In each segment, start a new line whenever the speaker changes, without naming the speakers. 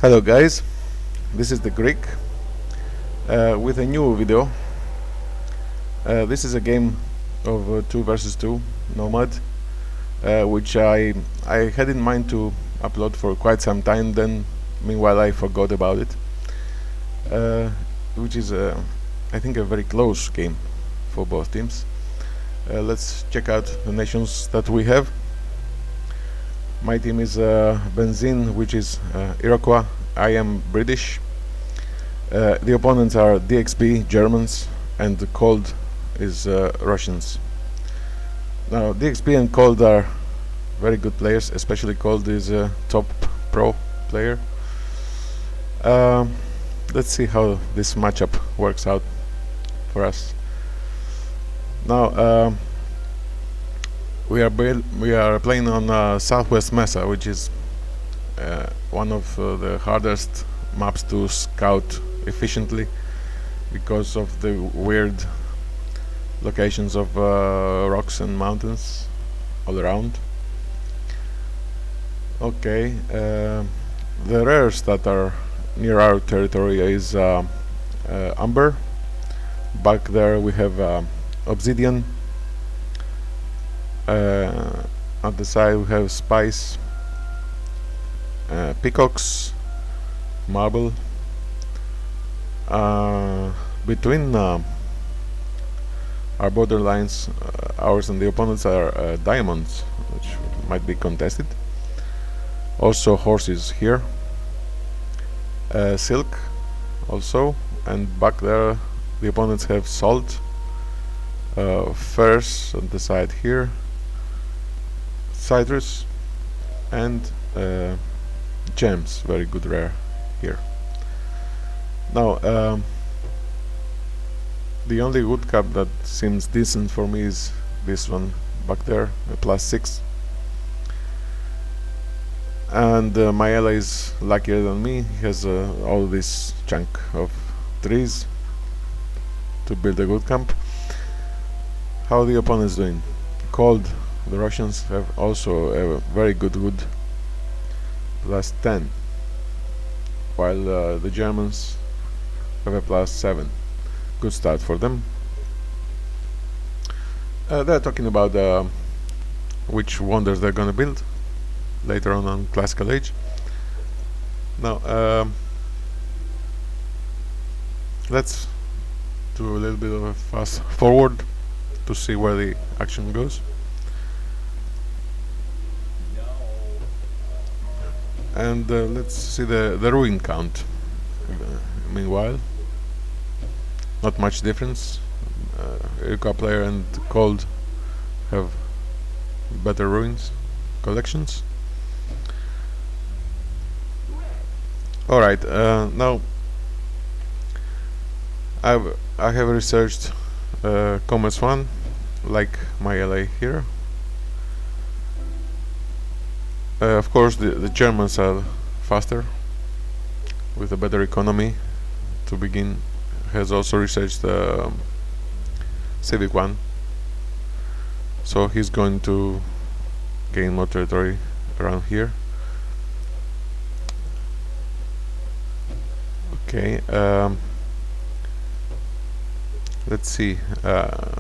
Hello guys, this is the Greek with a new video. This is a game of 2 versus 2 Nomad, which I had in mind to upload for quite some time. Then, meanwhile, I forgot about it. Which is, I think, a very close game for both teams. Let's check out the nations that we have. My team is Benzin, which is Iroquois. I am British. The opponents are DXB, Germans, and Cold is Russians. Now, DXB and Cold are very good players, especially Cold is a top pro player. Let's see how this matchup works out for us. Now, we are playing on Southwest Mesa, which is one of the hardest maps to scout efficiently because of the weird locations of rocks and mountains all around. Okay, the rares that are near our territory is Amber. Back there we have Obsidian. On the side we have Spice, Peacocks, Marble. Between our borderlines, ours and the opponents are Diamonds, which might be contested. Also horses here. Silk also, and back there the opponents have Salt, Furs on the side here, Citrus, and Gems, very good rare here. Now, the only wood cap that seems decent for me is this one back there, a +6. And my ally is luckier than me. He has all this chunk of trees to build a good camp. How the opponents doing? Cold. The Russians have also a very good wood, +10, while the Germans have a +7. Good start for them. They're talking about which wonders they're gonna build later on Classical Age. Now, let's do a little bit of a fast forward to see where the action goes. And let's see the ruin count. Meanwhile, not much difference. Iroquois player and Cold have better ruins collections. Alright, now I have researched Commerce 1, like my ally here. Of course, the Germans are faster, with a better economy to begin. Has also researched Civic 1, so he's going to gain more territory around here. Okay, let's see what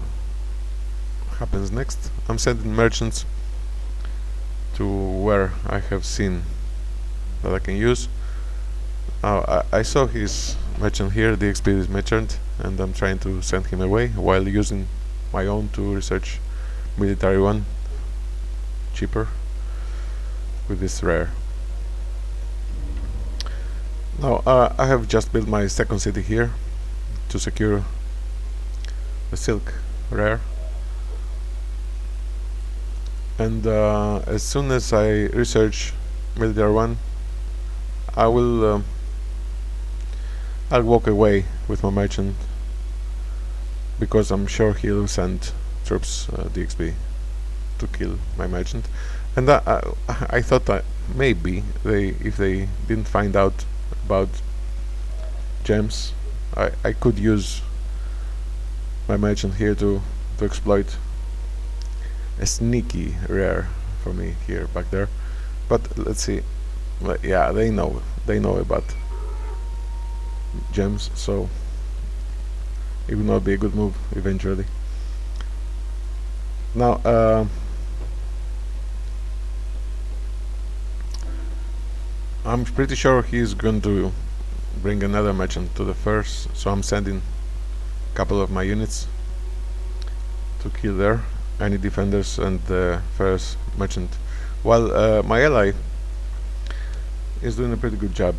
happens next. I'm sending merchants to where I have seen that I can use. Now I saw his merchant here, the XP is merchant, and I'm trying to send him away while using my own to research military one cheaper with this rare. Now I have just built my second city here to secure the Silk rare, and as soon as I research military one, I'll walk away with my merchant, because I'm sure he'll send troops, DXB, to kill my merchant. And I thought that maybe if they didn't find out about gems, I could use my merchant here to exploit a sneaky rare for me here back there. But let's see. But yeah, they know about gems, so it would not be a good move eventually. Now, I'm pretty sure he's going to bring another merchant to the first, so I'm sending a couple of my units to kill there any defenders and the first merchant, while my ally is doing a pretty good job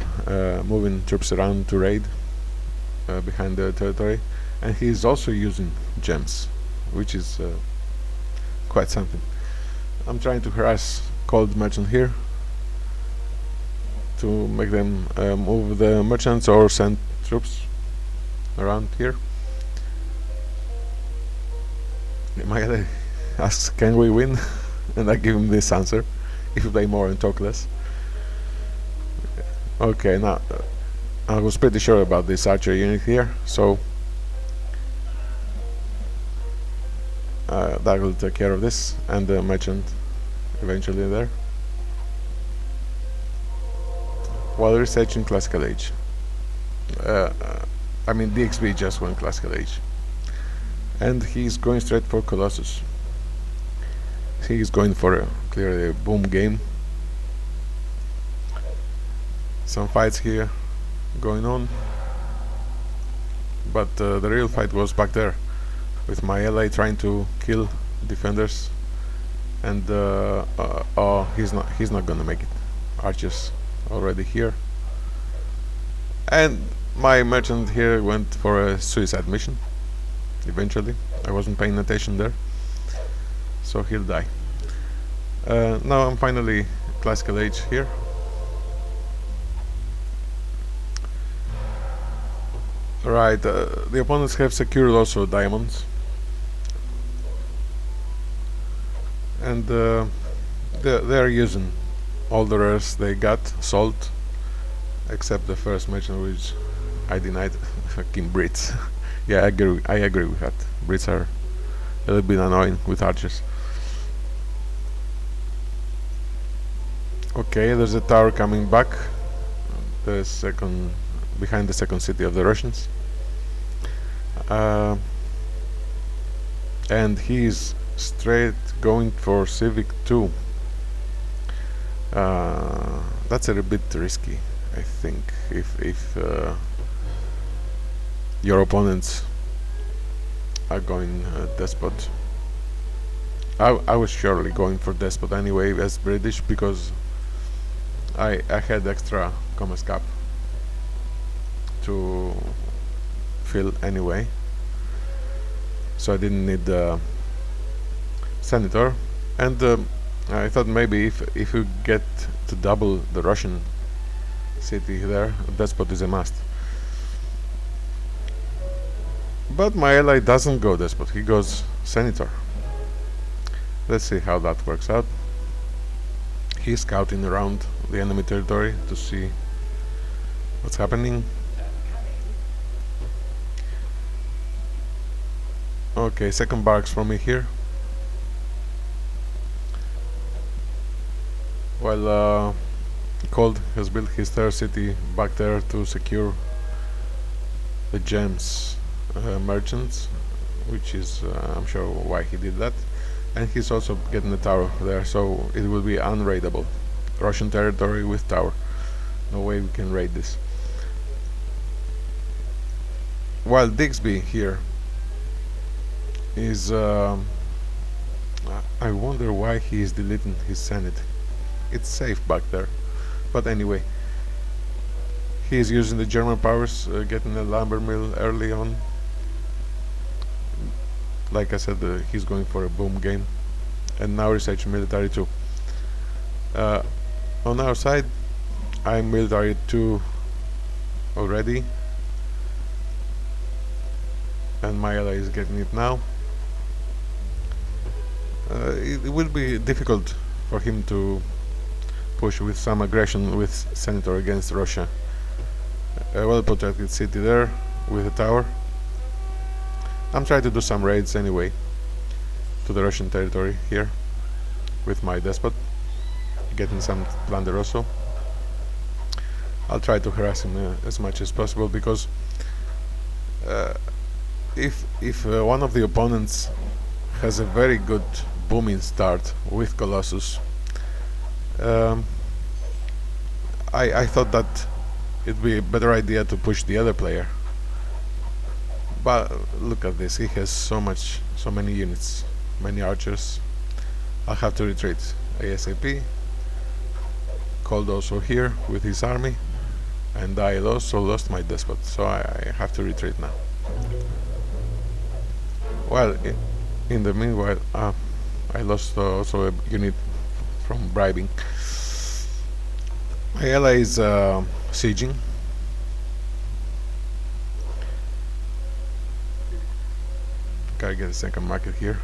moving troops around to raid behind the territory, and he's also using gems, which is quite something. I'm trying to harass cold merchant here to make them move the merchants or send troops around here. My ally asks, can we win? And I give him this answer: if you play more and talk less. Okay, now I was pretty sure about this archer unit here, so that will take care of this, and the merchant eventually there, while researching Classical Age. I mean, DXB just won Classical Age, and he's going straight for Colossus. He's going for clearly a boom game. Some fights here going on, but the real fight was back there with my ally trying to kill defenders, and oh, he's not gonna make it. Archers already here, and my merchant here went for a suicide mission eventually. I wasn't paying attention there, so he'll die. Now I'm finally Classical Age here. Right, the opponents have secured also diamonds, and they're using all the rares they got, salt, except the first merchant, which I denied. Fucking Brits. Yeah, I agree with that. Brits are a little bit annoying with archers. Okay, there's a tower coming back, the second, behind the second city of the Russians, and he's straight going for Civic 2. That's a bit risky, I think. If your opponents are going Despot, I was surely going for Despot anyway as British, because I had extra commerce cap to fill anyway, so I didn't need the senator, and I thought maybe if you get to double the Russian city there, Despot is a must. But my ally doesn't go Despot, he goes senator. Let's see how that works out. He's scouting around the enemy territory to see what's happening. Okay, second barracks for me here. While Cold has built his third city back there to secure the gems merchants, which is I'm sure why he did that. And he's also getting a tower there, so it will be unraidable. Russian territory with tower. No way we can raid this. While Dixby here is I wonder why he is deleting his Senate. It's safe back there, but anyway, he is using the German powers, getting a lumber mill early on. Like I said, he's going for a boom game, and now research military 2. On our side, I'm military 2 already, and my ally is getting it now. It will be difficult for him to push with some aggression with senator against Russia. A well protected city there with a tower. I'm trying to do some raids anyway to the Russian territory here with my despot, getting some plunder also. I'll try to harass him as much as possible, because if one of the opponents has a very good booming start with Colossus, um, I thought that it'd be a better idea to push the other player. But look at this, he has so many units, many archers. I'll have to retreat ASAP. Cold also here with his army, and I also lost my despot, so I have to retreat now. Well, in the meanwhile, I lost also a unit from bribing. My ally is sieging. Gotta get a second market here.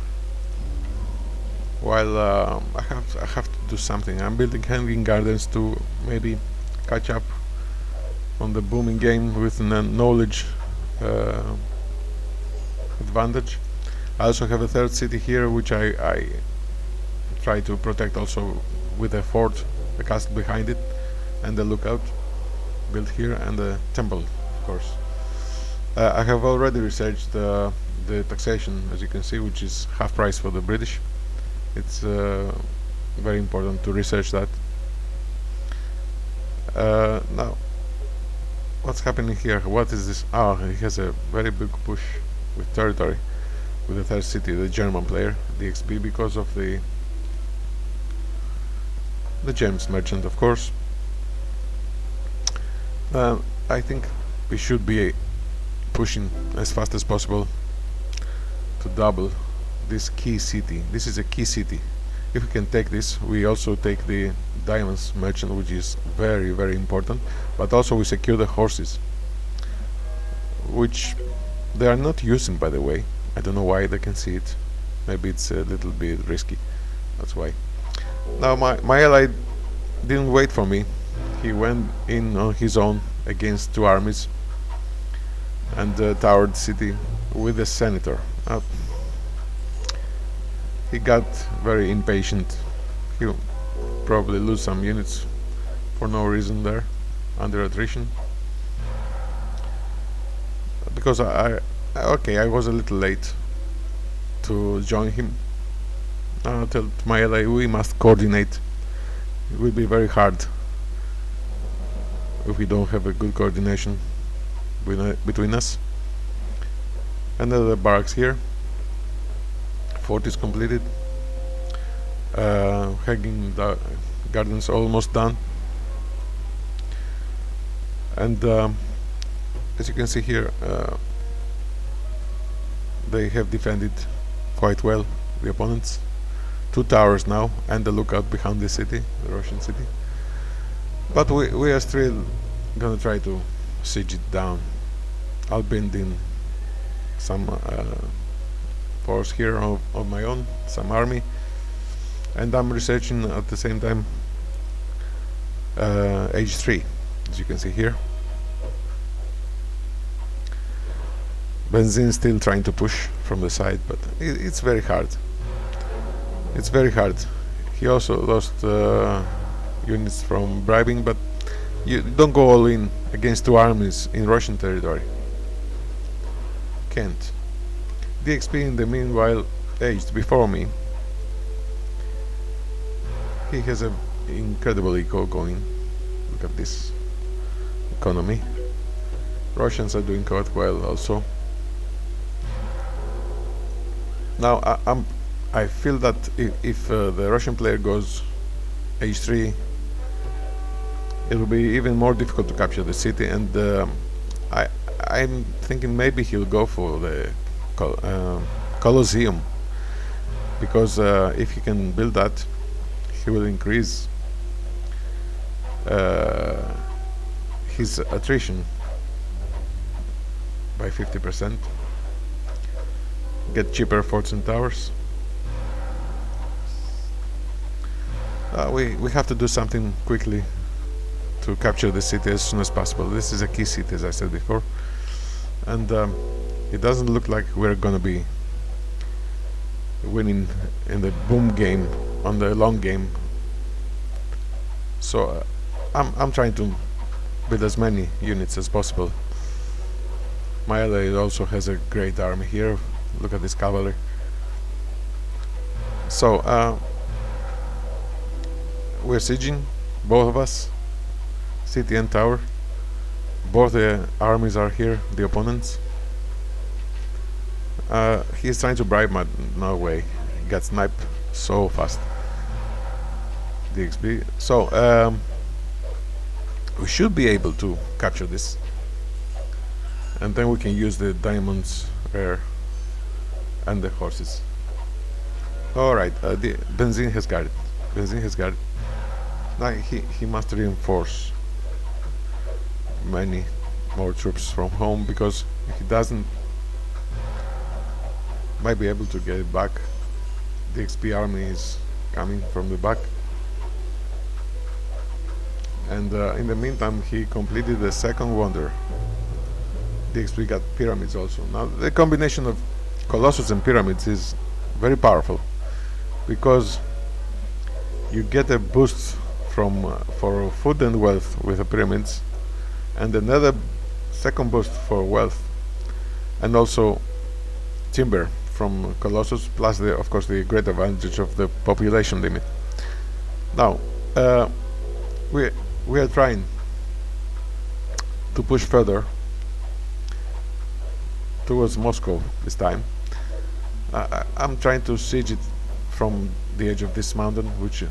While I have to do something. I'm building hanging gardens to maybe catch up on the booming game with knowledge advantage. I also have a third city here, which I try to protect also with a fort, a castle behind it, and the lookout built here, and the temple, of course. I have already researched the taxation, as you can see, which is half price for the British. It's very important to research that. Now, what's happening here? What is this? Oh, he has a very big push with territory with the third city, the German player, DXB, because of the James merchant, of course. I think we should be pushing as fast as possible to double this key city. This is a key city. If we can take this, we also take the diamonds merchant, which is very, very important, but also we secure the horses, which they are not using, by the way. I don't know why. They can see it. Maybe it's a little bit risky, that's why. Now my ally didn't wait for me. He went in on his own against two armies and towered the city with a senator. He got very impatient. He'll probably lose some units for no reason there, under attrition. Because I was a little late to join him. I tell my ally we must coordinate. It will be very hard if we don't have a good coordination between us. Another barracks here. Fort is completed. Hanging gardens almost done. And as you can see here, they have defended quite well, the opponents. 2 towers now, and the lookout behind the city, the Russian city. But we are still gonna try to siege it down. I'll bend in some force here of my own, some army, and I'm researching at the same time H3, as you can see here. Benzin still trying to push from the side, but it's very hard. It's very hard. He also lost units from bribing, but you don't go all in against 2 armies in Russian territory. Can't. DXP in the meanwhile aged before me. He has an incredible eco going. Look at this economy. Russians are doing quite well also. Now I feel that if the Russian player goes H3, it will be even more difficult to capture the city, and I'm thinking maybe he'll go for the Colosseum, because if he can build that, he will increase his attrition by 50%, get cheaper forts and towers. We have to do something quickly to capture the city as soon as possible. This is a key city, as I said before, and it doesn't look like we're gonna be winning in the boom game, on the long game. So I'm trying to build as many units as possible. My ally also has a great army here. Look at this cavalry. So we're sieging, both of us, city and tower. Both the armies are here, the opponents. He's trying to bribe my... no way, he got sniped so fast. DXB. So we should be able to capture this, and then we can use the diamonds rare and the horses. Alright, the Benzin has got it. Benzin has got it. Now he must reinforce many more troops from home, because if he doesn't, might be able to get it back. The XP army is coming from the back, and in the meantime he completed the second wonder. The XP got pyramids also. Now the combination of Colossus and pyramids is very powerful, because you get a boost from for food and wealth with the pyramids, and another second boost for wealth, and also timber from Colossus, plus the, of course, the great advantage of the population limit. Now we are trying to push further towards Moscow this time. I'm trying to siege it from the edge of this mountain, which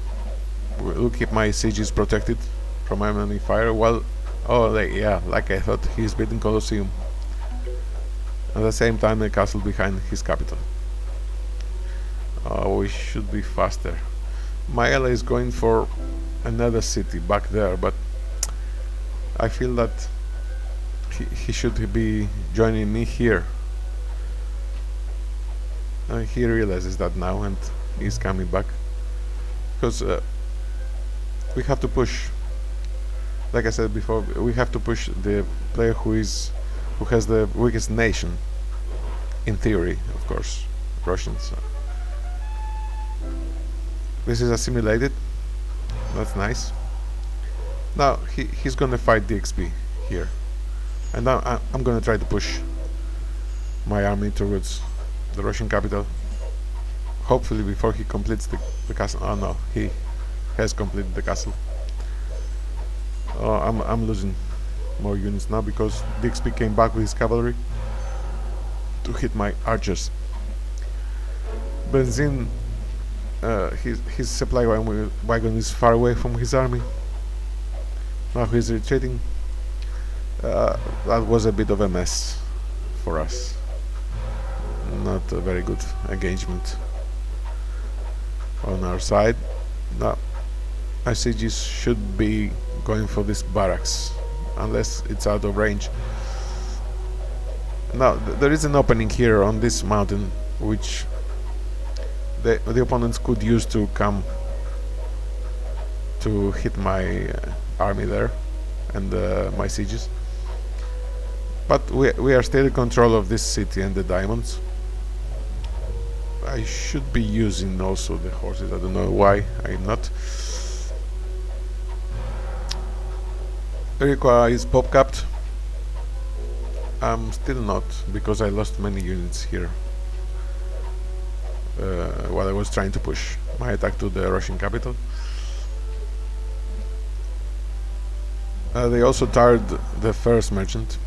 will keep my sieges protected from enemy fire. Well, yeah, like I thought, he's building Colosseum. At the same time, the castle behind his capital. We should be faster. My ally is going for another city back there, but I feel that he should be joining me here. He realizes that now, and he's coming back, because we have to push. Like I said before, we have to push the player who has the weakest nation, in theory, of course, Russians. This is assimilated. That's nice. Now he's gonna fight DXP here, and now I'm gonna try to push my army towards the Russian capital. Hopefully before he completes the castle. Oh no, he has completed the castle. I'm losing more units now, because DXP came back with his cavalry to hit my archers. Benzin, his supply wagon is far away from his army. Now he's retreating. That was a bit of a mess for us. Not a very good engagement on our side. Now our sieges should be going for this barracks, unless it's out of range. Now there is an opening here on this mountain, which the opponents could use to come to hit my army there and my sieges. But we are still in control of this city and the diamonds. I should be using also the horses. I don't know why I'm not. Iroquois is pop capped. I'm still not, because I lost many units here while I was trying to push my attack to the Russian capital. They also tired the first merchant.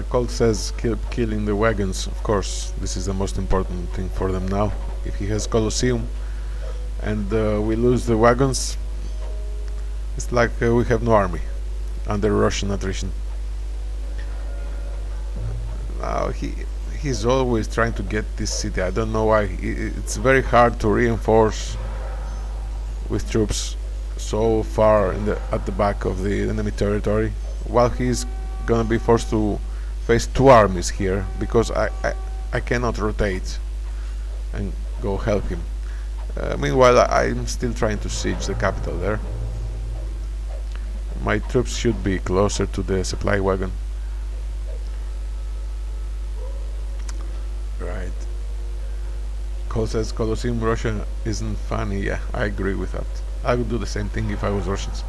Colt says killing the wagons. Of course, this is the most important thing for them now. If he has Colosseum and we lose the wagons, it's like we have no army under Russian attrition. Now he's always trying to get this city. I don't know why. It's very hard to reinforce with troops so far at the back of the enemy territory, while he's gonna be forced to face two armies here, because I cannot rotate and go help him. Meanwhile, I'm still trying to siege the capital there. My troops should be closer to the supply wagon. Right. Cole says Colosseum Russia isn't funny. Yeah, I agree with that. I would do the same thing if I was Russians.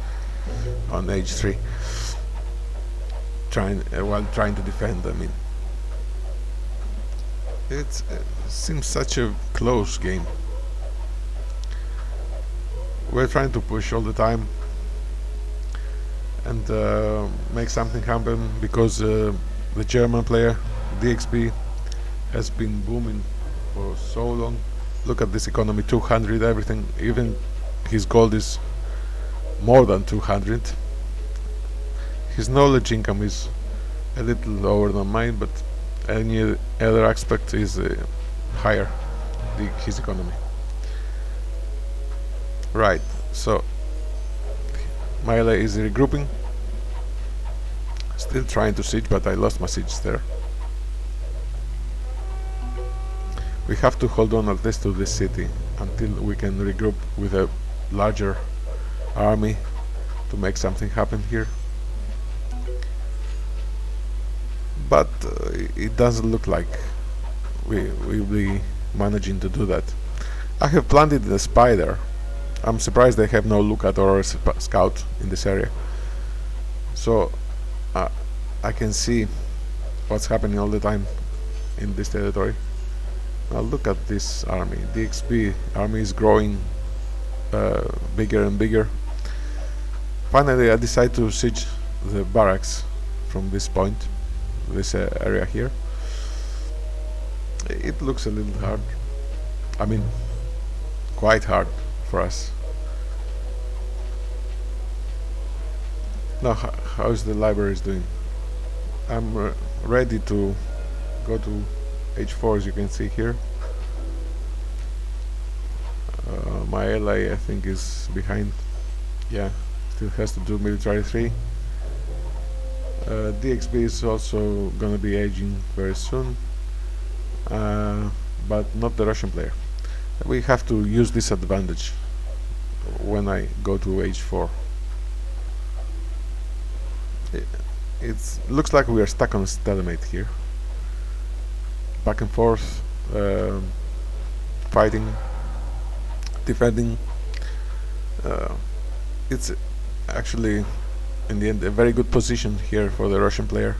on h3, while trying to defend. I mean, it seems such a close game. We're trying to push all the time and make something happen, because the German player DXB has been booming for so long. Look at this economy, 200 everything, even his gold is more than 200. His knowledge income is a little lower than mine, but any other aspect is higher, his economy. Right, so my ally is regrouping, still trying to siege, but I lost my siege there. We have to hold on at least to this city until we can regroup with a larger army to make something happen here. But it doesn't look like we'll be managing to do that. I have planted the spider. I'm surprised they have no lookout or a scout in this area, so I can see what's happening all the time in this territory. Now look at this army. The DXB army is growing bigger and bigger. Finally I decide to siege the barracks from this point, this area here. It looks a little hard, I mean quite hard for us. Now how's the libraries doing? I'm ready to go to h4, as you can see here. My ally I think is behind. Yeah, still has to do military 3. DXB is also gonna be aging very soon, but not the Russian player. We have to use this advantage when I go to h4. It looks like we are stuck on stalemate here, back and forth, fighting, defending. It's actually in the end a very good position here for the Russian player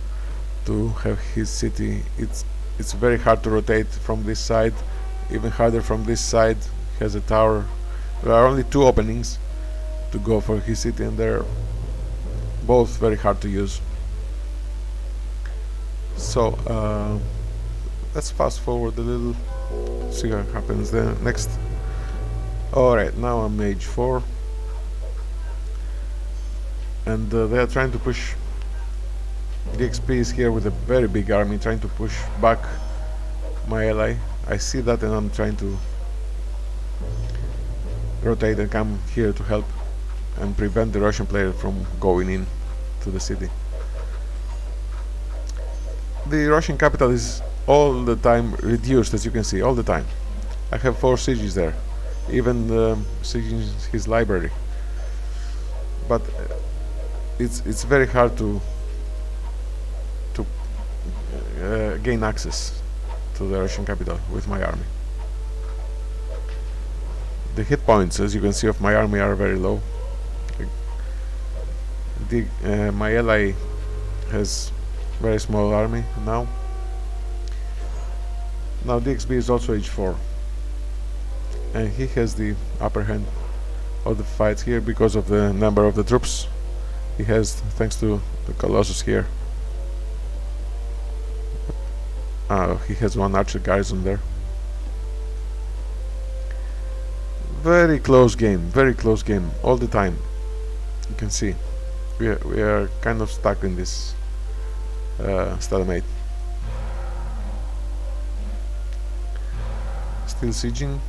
to have his city. It's very hard to rotate from this side, even harder from this side. He has a tower. There are only 2 openings to go for his city, and they're both very hard to use. So let's fast forward a little, see what happens there next. Alright, now I'm h4, and they are trying to push. The XP is here with a very big army trying to push back my ally. I see that, and I'm trying to rotate and come here to help and prevent the Russian player from going in to the city. The Russian capital is all the time reduced, as you can see, all the time. I have 4 sieges there, even sieging his library. But it's very hard to gain access to the Russian capital with my army. The hit points, as you can see, of my army are very low. My ally has very small army now. Now DXB is also h4, and he has the upper hand of the fight here because of the number of the troops he has, thanks to the Colossus here. He has 1 archer garrison there. Very close game all the time. You can see we are kind of stuck in this stalemate. Still sieging.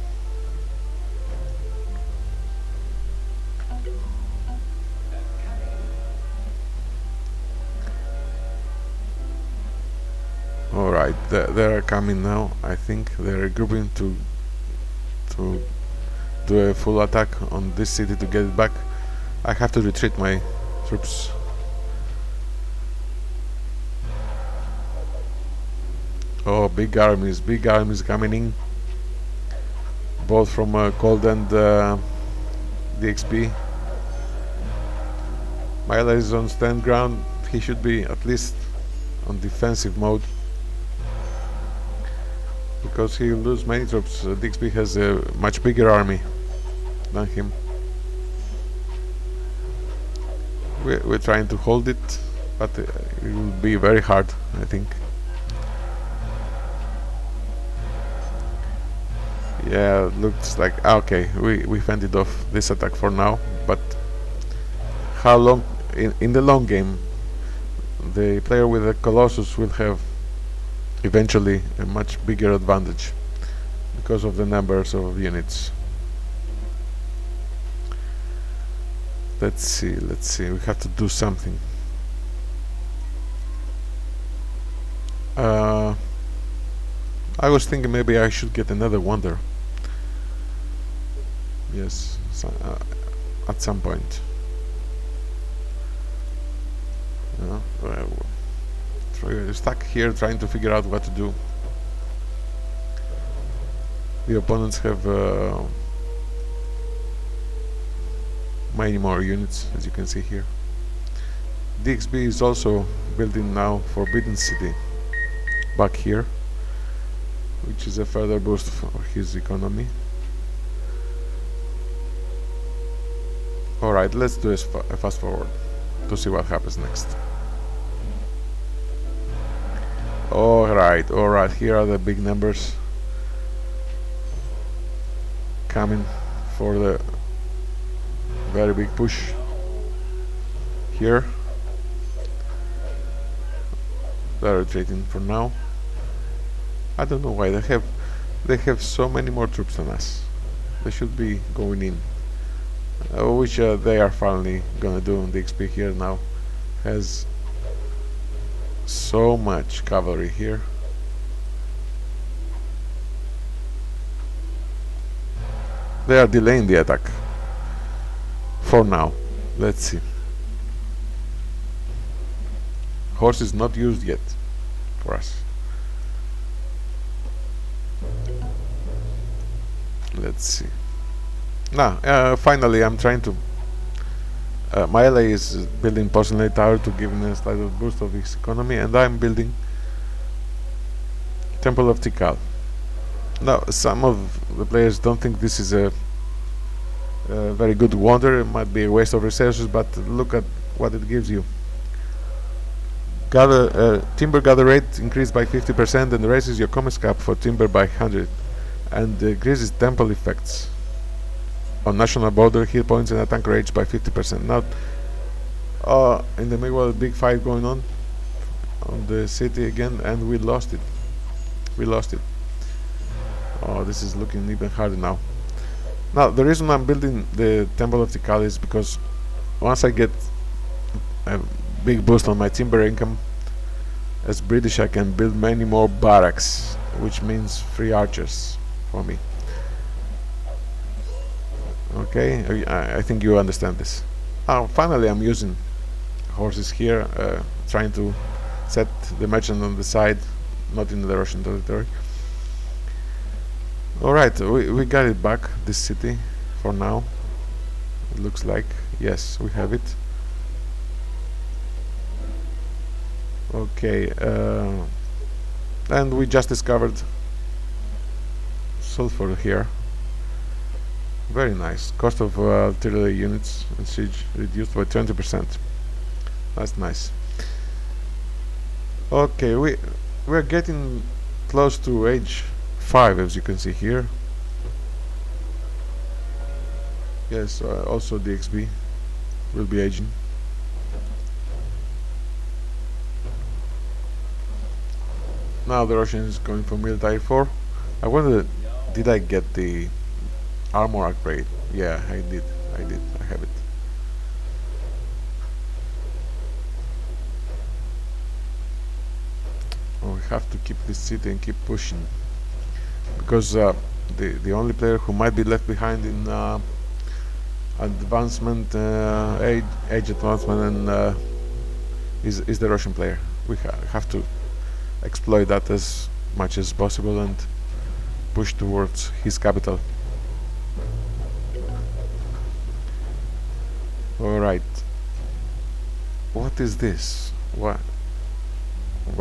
Alright, they are coming now. I think they're grouping to do a full attack on this city to get it back. I have to retreat my troops. Oh, big armies coming in, both from Cold and DXB. Myla is on stand ground. He should be at least on defensive mode, because he will lose many troops. Digby has a much bigger army than him. We're trying to hold it, but it will be very hard, I think. Yeah, looks like okay. We fended off this attack for now, but how long in the long game the player with the Colossus will have eventually a much bigger advantage because of the numbers of units. Let's see, we have to do something. I was thinking maybe I should get another wonder. Yes, at some point. We're stuck here trying to figure out what to do. The opponents have many more units, as you can see here. DXB is also building now Forbidden City back here, which is a further boost for his economy. Alright, let's do a fast forward to see what happens next. Alright, here are the big numbers coming for the very big push here. They're retreating for now. I don't know why they have so many more troops than us. They should be going in, which they are finally gonna do. The XP here now has so much cavalry here. They are delaying the attack for now. Let's see. Horse is not used yet for us. Let's see. Now, finally, I'm trying to. My ally is building Porcelain Tower to give him a slight boost of his economy, and I'm building Temple of Tikal. Now, some of the players don't think this is a very good wonder. It might be a waste of resources, but look at what it gives you. Timber gather rate increased by 50% and raises your commerce cap for timber by 100, and increases temple effects on national border, hit points, and attack rage by 50%. Now, in the middle of a big fight going on the city again, and we lost it. Oh, this is looking even harder now. Now, the reason I'm building the Temple of Tikal is because once I get a big boost on my timber income as British, I can build many more barracks, which means free archers for me. Okay, I think you understand this. Finally, I'm using horses here, trying to set the merchant on the side, not in the Russian territory. Alright, we got it back, this city, for now. It looks like, yes, we have it. Okay, and we just discovered sulfur here. Very nice. Cost of artillery units and siege reduced by 20%. That's nice. Okay, we're getting close to age 5, as you can see here. Yes, also the XB will be aging. Now the Russian is going for military 4. I wonder, did I get the armor upgrade? Yeah, I did. I have it. Oh, we have to keep this city and keep pushing, because the only player who might be left behind in advancement, age advancement, and is the Russian player. We have to exploit that as much as possible and push towards his capital. Alright. What is this? Why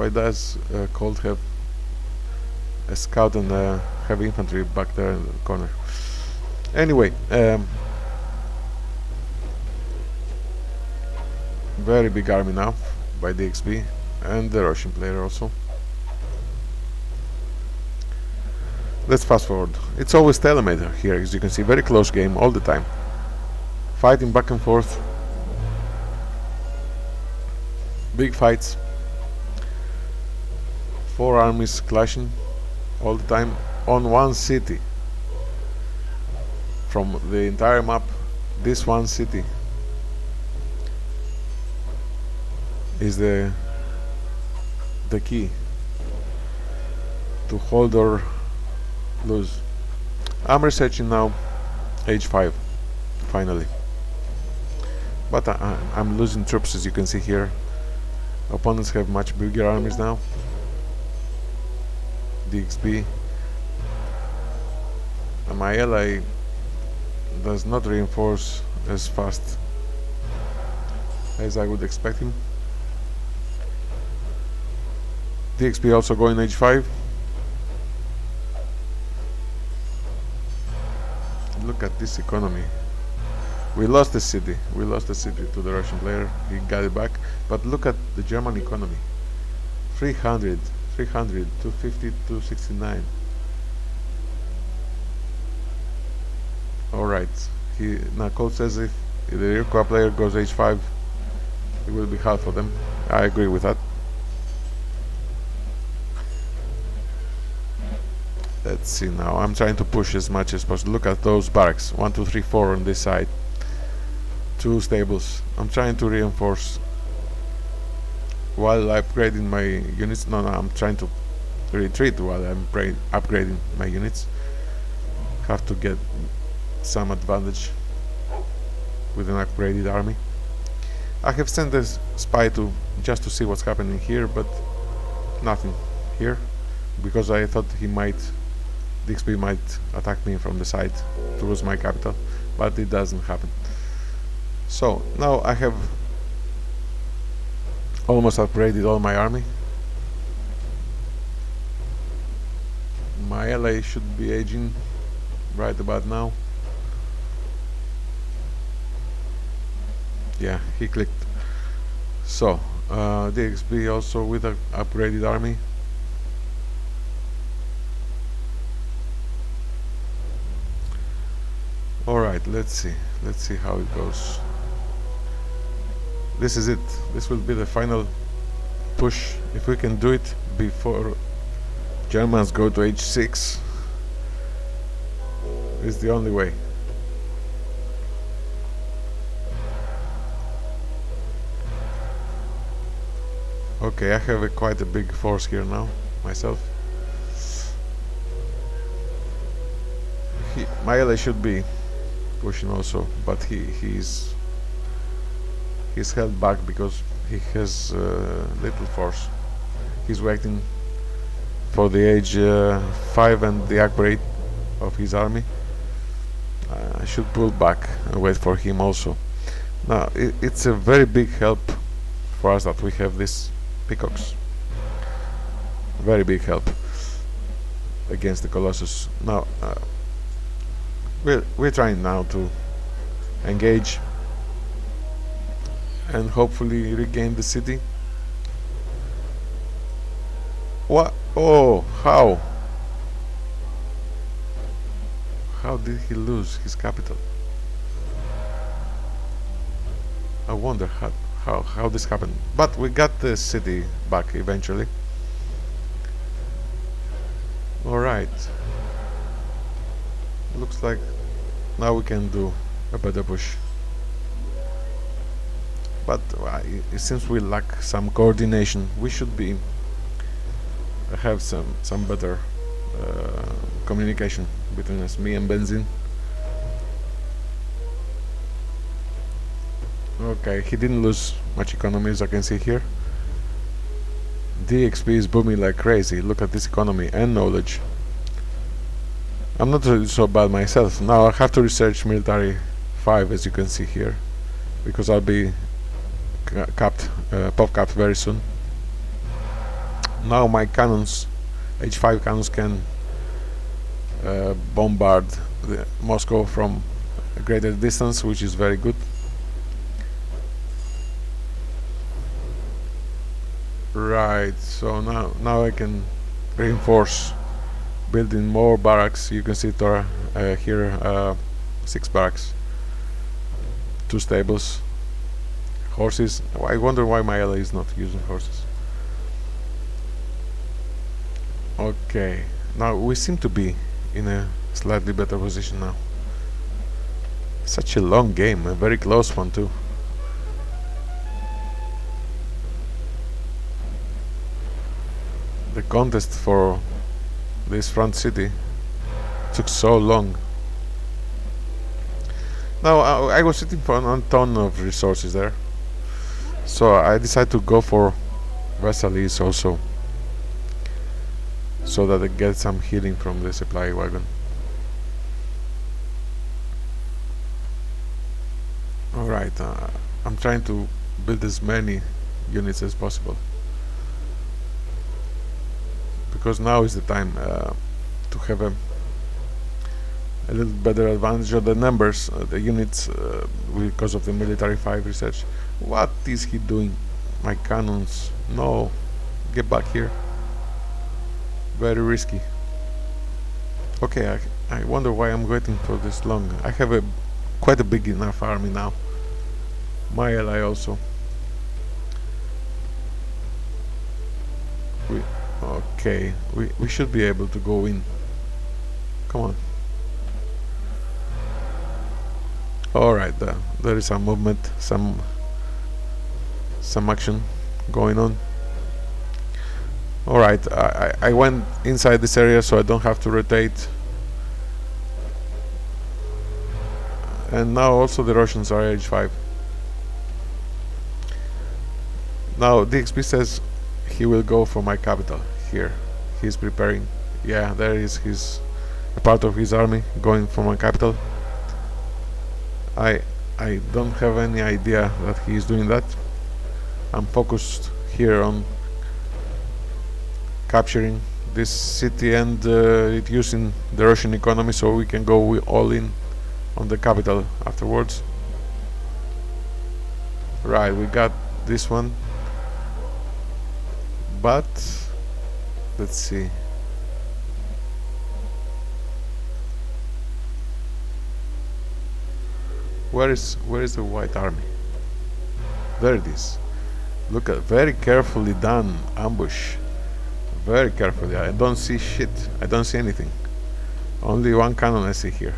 does Colt have a scout and heavy infantry back there in the corner? Anyway, very big army now by DXB and the Russian player also. Let's fast forward. It's always stalemate here, as you can see. Very close game all the time. Fighting back and forth. Big fights. 4 armies clashing all the time on one city. From the entire map, this one city is the key to hold or lose. I'm researching now H5 finally, but I'm losing troops, as you can see here. Opponents have much bigger armies now. DXB, and my ally does not reinforce as fast as I would expect him. DXB also going H5. Look at this economy. We lost the city. We lost the city to the Russian player. He got it back. But look at the German economy. 300, 300, 250, 269. Alright. Now Colt says if the Iroquois player goes H5, it will be hard for them. I agree with that. Let's see now. I'm trying to push as much as possible. Look at those barracks. 1, 2, 3, 4 on this side. 2 stables. I'm trying to reinforce while upgrading my units. No, I'm trying to retreat while I'm upgrading my units. Have to get some advantage with an upgraded army. I have sent a spy just to see what's happening here, but nothing here, because I thought DXB might attack me from the side towards my capital, but it doesn't happen. So now I have almost upgraded all my army. My ally should be aging right about now. Yeah, he clicked. So DXB also with an upgraded army. Alright, let's see how it goes. This is it. This will be the final push. If we can do it before Germans go to H6, it's the only way. Okay, I have quite a big force here now myself. My ally should be pushing also, but he's held back because he has little force. He's waiting for the H5 and the upgrade of his army. I should pull back and wait for him also. Now it's a very big help for us that we have these peacocks. Very big help against the Colossus. Now we're trying now to engage and hopefully regain the city. What? Oh, how did he lose his capital? I wonder how this happened. But we got the city back eventually. Alright. Looks like now we can do a better push. But since we lack some coordination, we should have some better communication between us, me and Benzin. Okay, he didn't lose much economy, as I can see here. DXB is booming like crazy. Look at this economy and knowledge. I'm not really so bad myself. Now I have to research military 5, as you can see here, because I'll be pop capped very soon. Now my cannons, H5 cannons, can bombard Moscow from a greater distance, which is very good. Right, so now I can reinforce, building more barracks. You can see here 6 barracks, 2 stables, horses. I wonder why my ally is not using horses. Okay, now we seem to be in a slightly better position now. Such a long game, a very close one too. The contest for this front city took so long. Now I was sitting for a ton of resources there, so I decided to go for Versailles also, so that I get some healing from the supply wagon. Alright, I'm trying to build as many units as possible, because now is the time to have a little better advantage of the numbers, the units, because of the military 5 research. What is he doing? My cannons, no, get back here. Very risky. Okay, I wonder why I'm waiting for this long. I have quite a big enough army now. My ally also. Okay, we should be able to go in. Come on. Alright, there is some movement, some action going on. Alright, I went inside this area so I don't have to rotate. And now also the Russians are H5. Now DXB says he will go for my capital here. He's preparing. Yeah, there is a part of his army going for my capital. I don't have any idea that he is doing that. I'm focused here on capturing this city and reducing the Russian economy, so we can go all in on the capital afterwards. Right, we got this one, but let's see. Where is the white army? There it is. Look at, very carefully done ambush. Very carefully. I don't see shit. I don't see anything. Only one cannon I see here.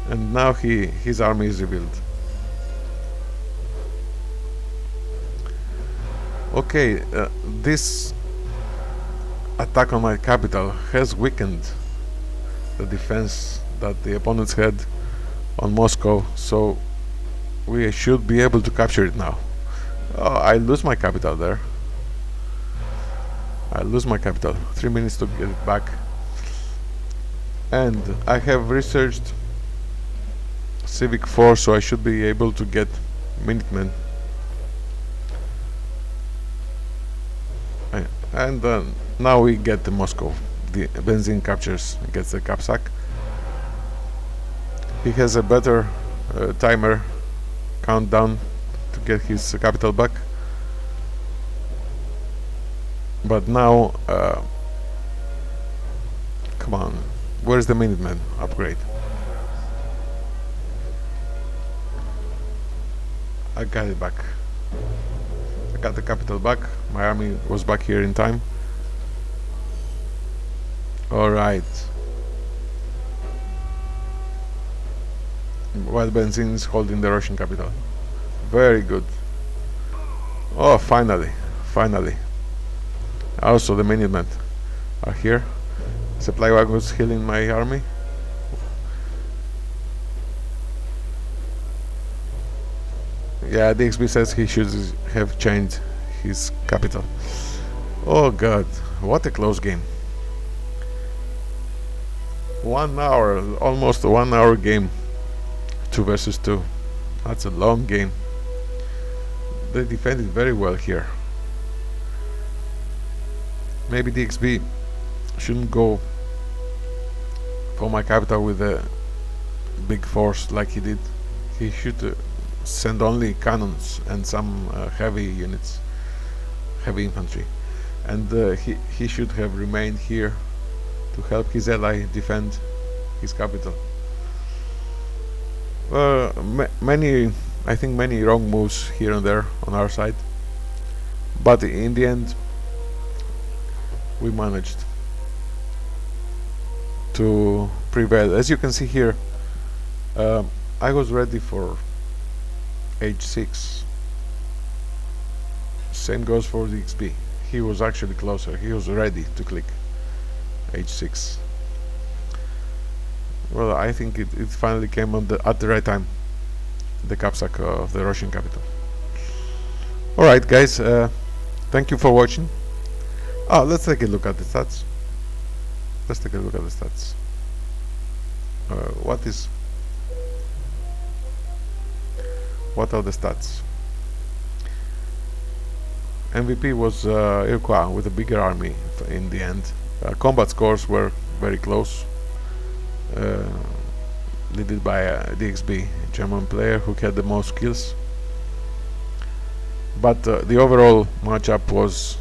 And now his army is rebuilt. Okay, this attack on my capital has weakened the defense that the opponents had on Moscow, so we should be able to capture it now. Oh, I lose my capital there. I lose my capital. 3 minutes to get it back. And I have researched Civic 4, so I should be able to get Minutemen. And now we get the Moscow. The Benzin captures, gets the Kapsak. He has a better timer countdown to get his capital back. But now, come on, where's the Minutemen upgrade? I got it back. I got the capital back. My army was back here in time. Alright. While Benzin is holding the Russian capital. Very good. Oh, finally. Finally. Also, the Minutemen are here. Supply wagons healing my army. Yeah, DXB says he should have changed his capital. Oh god, what a close game. 1 hour, almost a 1 hour game. 2 versus 2. That's a long game. they defended very well here. Maybe DXB shouldn't go for my capital with a big force like he did. He should send only cannons and some heavy units, heavy infantry, and he should have remained here to help his ally defend his capital. I think many wrong moves here and there on our side, but in the end we managed to prevail. As you can see here, I was ready for h6. Same goes for the XP. He was actually closer. He was ready to click h6. Well, I think it finally came at the right time, the capsack of the Russian capital. Alright guys, thank you for watching. Let's take a look at the stats. What are the stats? MVP was Iroquois with a bigger army in the end. Combat scores were very close, led by DXB, German player, who had the most kills. But the overall matchup was,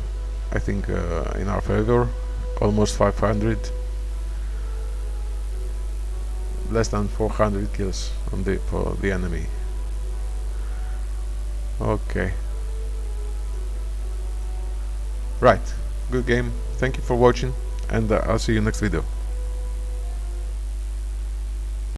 I think, in our favor. Almost 500, less than 400 kills for the enemy. Okay. Right, good game. Thank you for watching, and I'll see you next video.